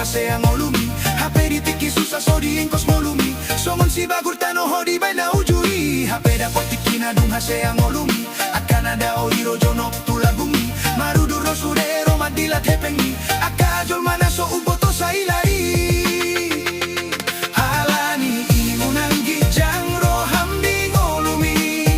haseang olumi Hape ditiki susah sodi engkos molumi Songon si bagurtano hodi baina ujui Hape dapot tikina dung haseang olumi Akan ada oiro jonok tulagumi Marudur no surero madilat hepengi Aka ajol mana so uboto sailari Alani imunang gijang roham di ngolumi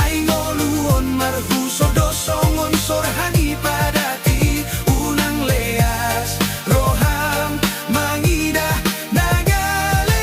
Ay ngoluon marhu sodo songon sorhani padati Unang leas roham mangidah nagalei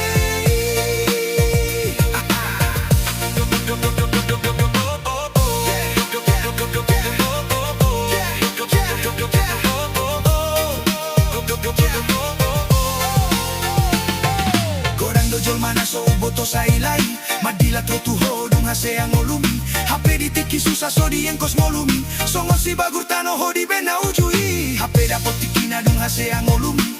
Gorang dojol mana so boto sailai Madila trotu hodung haseang olumi Hape ditiki susah sodi engkos molumi Songo si bagurtano hodi bena ujui Hape dapot tikina dung haseang olumi